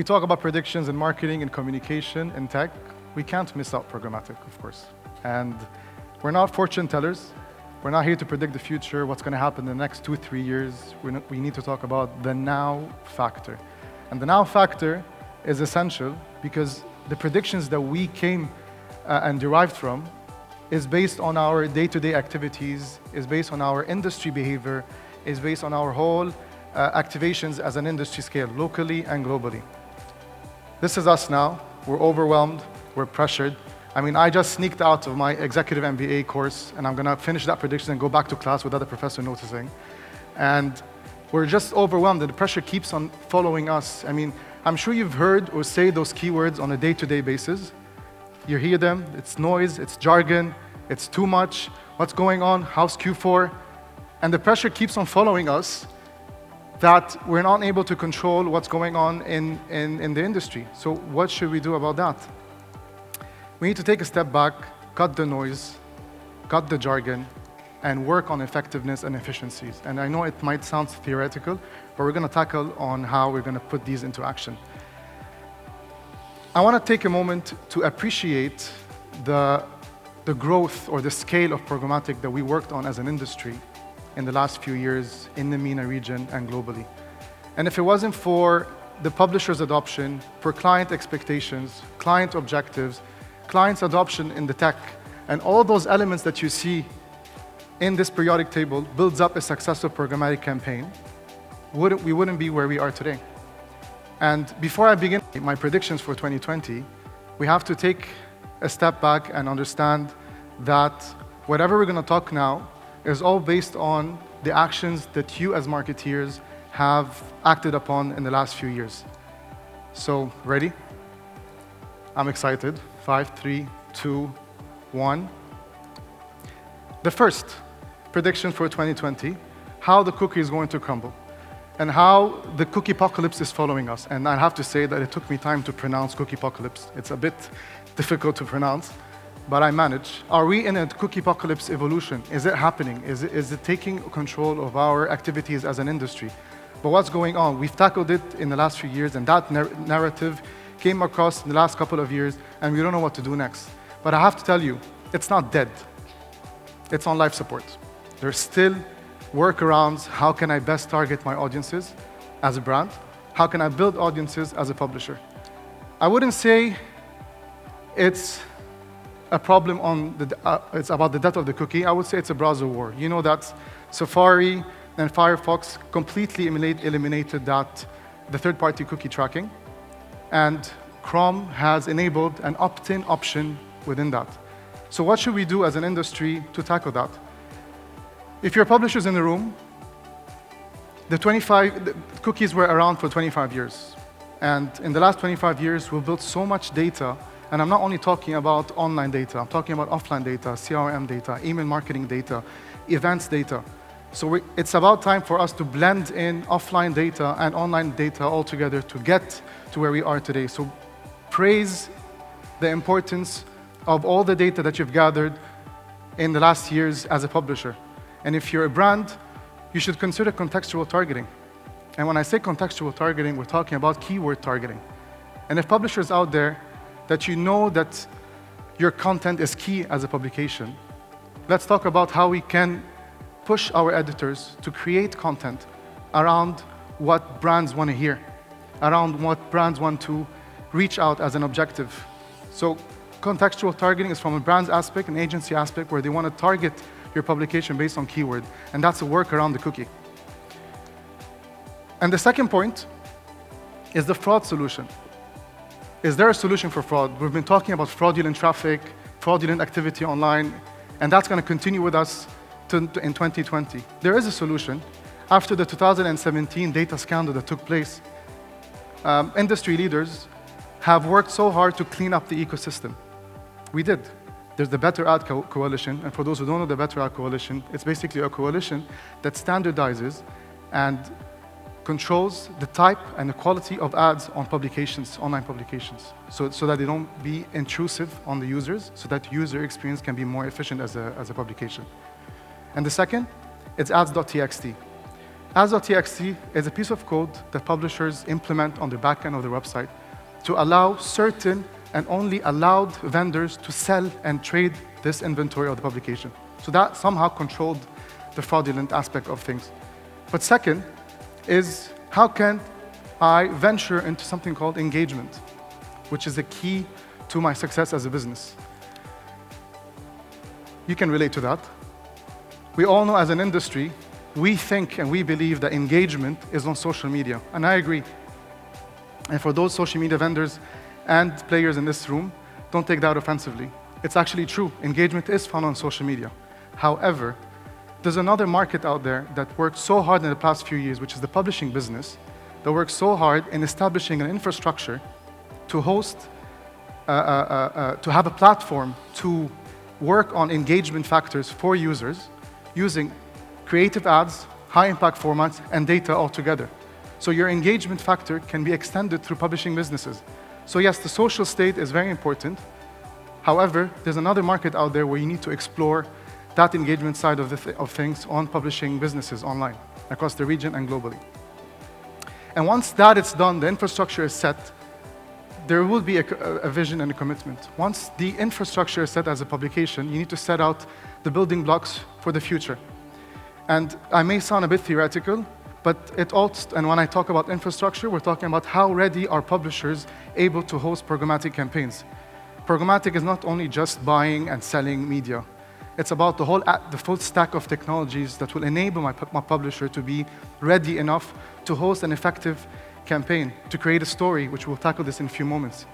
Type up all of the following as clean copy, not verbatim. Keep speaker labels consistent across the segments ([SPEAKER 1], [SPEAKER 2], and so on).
[SPEAKER 1] we talk about predictions in marketing and communication and tech, we can't miss out programmatic, of course. And we're not fortune tellers. We're not here to predict the future, what's going to happen in the next 2-3 years. We need to talk about the now factor. And the now factor is essential because the predictions that we came and derived from is based on our day-to-day activities, is based on our industry behavior, is based on our whole activations as an industry scale, locally and globally. This is us now. We're overwhelmed. We're pressured. I mean, I just sneaked out of my executive MBA course, and I'm going to finish that prediction and go back to class without the professor noticing. And we're just overwhelmed, and the pressure keeps on following us. I mean, I'm sure you've heard or say those keywords on a day-to-day basis. You hear them. It's noise. It's jargon. It's too much. What's going on? How's Q4? And the pressure keeps on following us that we're not able to control what's going on in the industry. So what should we do about that? We need to take a step back, cut the noise, cut the jargon, and work on effectiveness and efficiencies. And I know it might sound theoretical, but we're going to tackle on how we're going to put these into action. I want to take a moment to appreciate the growth or the scale of programmatic that we worked on as an industry in the last few years in the MENA region and globally. And if it wasn't for the publisher's adoption, for client expectations, client objectives, client's adoption in the tech, and all those elements that you see in this periodic table builds up a successful programmatic campaign, we wouldn't be where we are today. And before I begin my predictions for 2020, we have to take a step back and understand that whatever we're going to talk now is all based on the actions that you as marketeers have acted upon in the last few years. So, ready? I'm excited. 5, 3, 2, 1. The first prediction for 2020, how the cookie is going to crumble and how the cookie apocalypse is following us. And I have to say that it took me time to pronounce cookie apocalypse. It's a bit difficult to pronounce, but I managed. Are we in a cookie apocalypse evolution? Is it happening? Is it taking control of our activities as an industry? But what's going on? We've tackled it in the last few years, and that narrative came across in the last couple of years, and we don't know what to do next. But I have to tell you, it's not dead. It's on life support. There's still workarounds. How can I best target my audiences as a brand? How can I build audiences as a publisher? I wouldn't say it's a problem on it's about the death of the cookie. I would say it's a browser war. You know that Safari and Firefox completely eliminated the third-party cookie tracking. And Chrome has enabled an opt-in option within that. So what should we do as an industry to tackle that? If you're publishers in the room, the cookies were around for 25 years. And in the last 25 years, we've built so much data. And I'm not only talking about online data, I'm talking about offline data, CRM data, email marketing data, events data. So it's about time for us to blend in offline data and online data all together to get to where we are today. So praise the importance of all the data that you've gathered in the last years as a publisher. And if you're a brand, you should consider contextual targeting. And when I say contextual targeting, we're talking about keyword targeting. And if publishers out there that you know that your content is key as a publication, let's talk about how we can push our editors to create content around what brands want to hear, around what brands want to reach out as an objective. So contextual targeting is from a brand's aspect, an agency aspect, where they want to target your publication based on keyword, and that's a work around the cookie. And the second point is the fraud solution. Is there a solution for fraud? We've been talking about fraudulent traffic, fraudulent activity online, and that's going to continue with us in 2020. There is a solution. After the 2017 data scandal that took place, industry leaders have worked so hard to clean up the ecosystem. We did. There's the Better Ad Coalition, and for those who don't know the Better Ad Coalition, it's basically a coalition that standardizes and controls the type and the quality of ads on publications, online publications, so that they don't be intrusive on the users, so that user experience can be more efficient as a publication. And the second, it's ads.txt. As.txt is a piece of code that publishers implement on the back end of their website to allow certain and only allowed vendors to sell and trade this inventory of the publication. So that somehow controlled the fraudulent aspect of things. But second is, how can I venture into something called engagement, which is the key to my success as a business? You can relate to that. We all know as an industry, we think and we believe that engagement is on social media, and I agree. And for those social media vendors and players in this room, don't take that offensively. It's actually true. Engagement is found on social media. However, there's another market out there that worked so hard in the past few years, which is the publishing business, that works so hard in establishing an infrastructure to host, to have a platform to work on engagement factors for users using creative ads, high-impact formats, and data all together. So your engagement factor can be extended through publishing businesses. So yes, the social state is very important. However, there's another market out there where you need to explore that engagement side of things on publishing businesses online, across the region and globally. And once that is done, the infrastructure is set, there will be a vision and a commitment. Once the infrastructure is set as a publication, you need to set out the building blocks for the future. And I may sound a bit theoretical, but and when I talk about infrastructure, we're talking about how ready are publishers able to host programmatic campaigns. Programmatic is not only just buying and selling media. It's about the full stack of technologies that will enable my publisher to be ready enough to host an effective campaign, to create a story, which we'll tackle this in a few moments.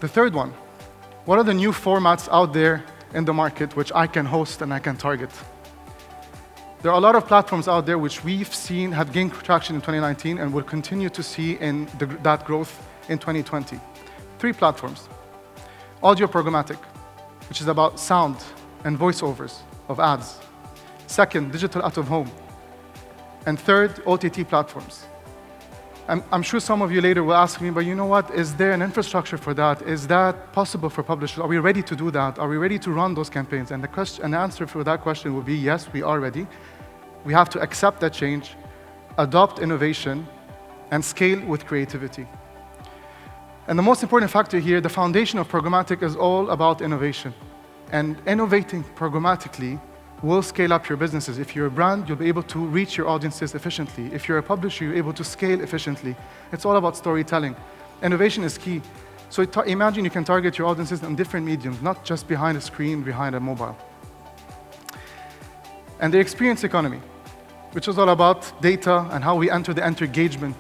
[SPEAKER 1] The third one, what are the new formats out there in the market which I can host and I can target? There are a lot of platforms out there which we've seen have gained traction in 2019 and will continue to see in that growth in 2020. 3 platforms. Audio programmatic, which is about sound and voiceovers of ads. Second, digital out-of-home. And third, OTT platforms. I'm sure some of you later will ask me, but you know what? Is there an infrastructure for that? Is that possible for publishers? Are we ready to do that? Are we ready to run those campaigns? And the answer for that question will be yes, we are ready. We have to accept that change, adopt innovation, and scale with creativity. And the most important factor here, the foundation of programmatic is all about innovation. And innovating programmatically will scale up your businesses. If you're a brand, you'll be able to reach your audiences efficiently. If you're a publisher, you're able to scale efficiently. It's all about storytelling. Innovation is key. So imagine you can target your audiences on different mediums, not just behind a screen, behind a mobile. And the experience economy, which is all about data and how we enter the engagement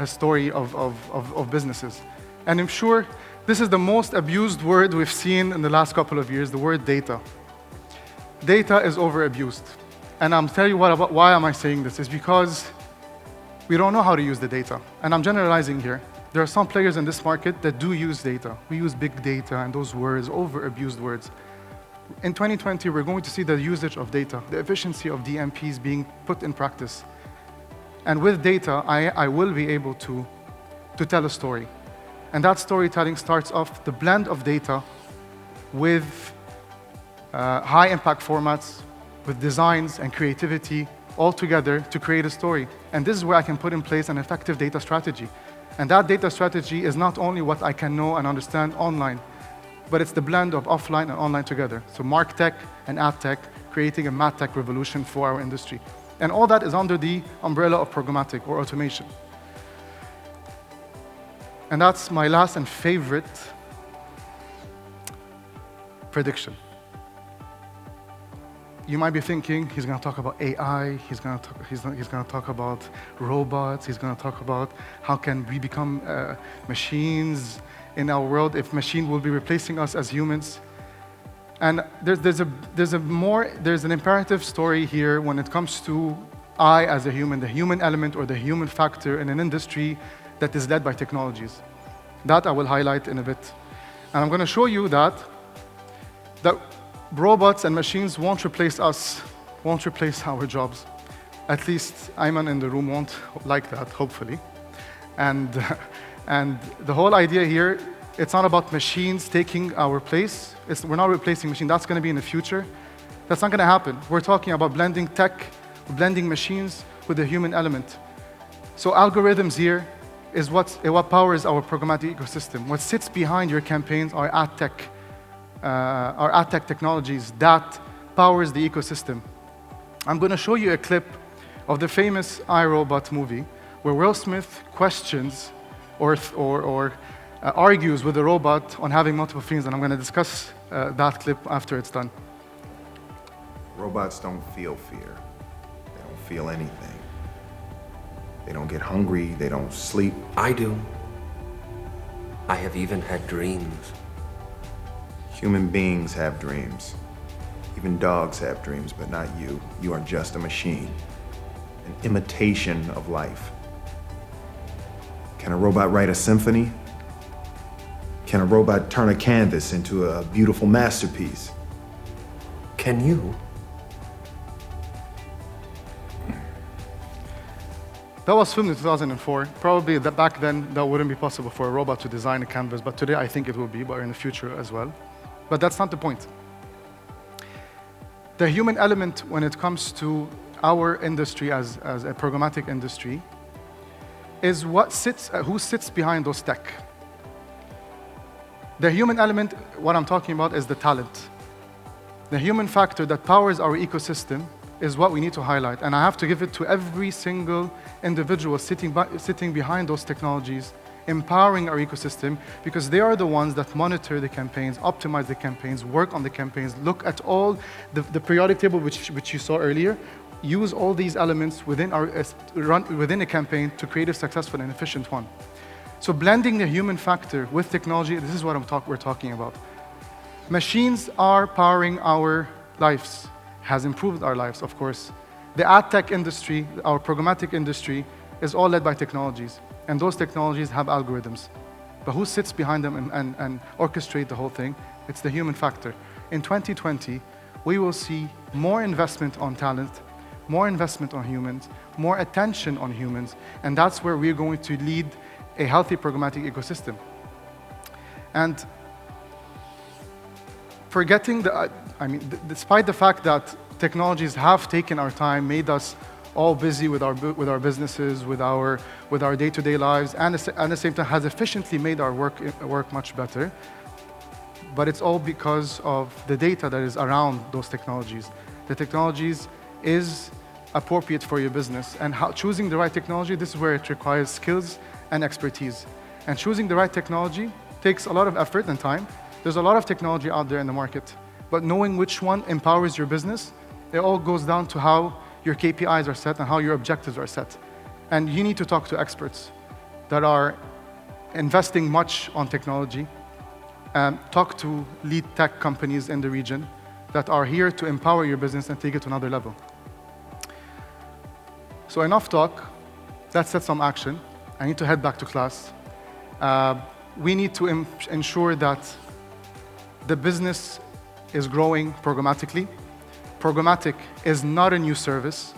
[SPEAKER 1] story of businesses. And I'm sure this is the most abused word we've seen in the last couple of years, the word data. Data is overabused. And I'm telling you why am I saying this? Is because we don't know how to use the data. And I'm generalizing here. There are some players in this market that do use data. We use big data and those words, overabused words. In 2020, we're going to see the usage of data, the efficiency of DMPs being put in practice. And with data, I will be able to tell a story. And that storytelling starts off the blend of data with high-impact formats, with designs and creativity all together to create a story. And this is where I can put in place an effective data strategy. And that data strategy is not only what I can know and understand online, but it's the blend of offline and online together. So MarTech and AdTech, creating a MadTech revolution for our industry. And all that is under the umbrella of programmatic or automation. And that's my last and favorite prediction. You might be thinking, he's going to talk about AI, he's going to talk about robots, he's going to talk about how can we become machines in our world if machine will be replacing us as humans. And there's an imperative story here when it comes to I as a human, the human element or the human factor in an industry that is led by technologies. That I will highlight in a bit. And I'm going to show you that robots and machines won't replace us, won't replace our jobs. At least Ayman in the room won't like that, hopefully. And the whole idea here, it's not about machines taking our place. We're not replacing machines. That's going to be in the future. That's not going to happen. We're talking about blending tech, blending machines with the human element. So algorithms here is what powers our programmatic ecosystem. What sits behind your campaigns are ad tech technologies that powers the ecosystem. I'm going to show you a clip of the famous iRobot movie where Will Smith questions or argues with the robot on having multiple feelings, and I'm going to discuss that clip after it's done.
[SPEAKER 2] Robots don't feel fear. They don't feel anything. They don't get hungry. They don't sleep.
[SPEAKER 3] I do. I have even had dreams.
[SPEAKER 2] Human beings have dreams. Even dogs have dreams, but not you. You are just a machine, an imitation of life. Can a robot write a symphony? Can a robot turn a canvas into a beautiful masterpiece?
[SPEAKER 3] Can you?
[SPEAKER 1] That was filmed in 2004. Probably back then, that wouldn't be possible for a robot to design a canvas, but today I think it will be, but in the future as well. But that's not the point. The human element when it comes to our industry as a programmatic industry is who sits behind those tech. The human element, what I'm talking about, is the talent. The human factor that powers our ecosystem is what we need to highlight. And I have to give it to every single individual sitting behind those technologies, empowering our ecosystem, because they are the ones that monitor the campaigns, optimize the campaigns, work on the campaigns, look at all the periodic table which you saw earlier, use all these elements within a campaign to create a successful and efficient one. So blending the human factor with technology, this is what we're talking about. Machines are powering our lives, has improved our lives, of course. The ad tech industry, our programmatic industry, is all led by technologies. And those technologies have algorithms. But who sits behind them and orchestrate the whole thing? It's the human factor. In 2020, we will see more investment on talent, more investment on humans, more attention on humans, and that's where we're going to lead a healthy programmatic ecosystem. And forgetting despite the fact that technologies have taken our time, made us all busy with our businesses, with our day-to-day lives, and at the same time has efficiently made our work much better. But it's all because of the data that is around those technologies. The technologies is appropriate for your business, and choosing the right technology, this is where it requires skills and expertise. And choosing the right technology takes a lot of effort and time. There's a lot of technology out there in the market, but knowing which one empowers your business, it all goes down to how your KPIs are set and how your objectives are set. And you need to talk to experts that are investing much on technology, talk to lead tech companies in the region that are here to empower your business and take it to another level. So enough talk, let's set some action. I need to head back to class. We need to ensure that the business is growing programmatically. Programmatic is not a new service.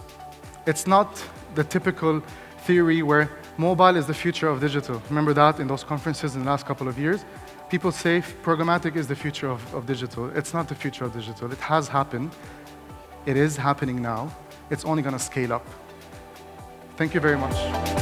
[SPEAKER 1] It's not the typical theory where mobile is the future of digital. Remember that in those conferences in the last couple of years? People say programmatic is the future of digital. It's not the future of digital. It has happened. It is happening now. It's only going to scale up. Thank you very much.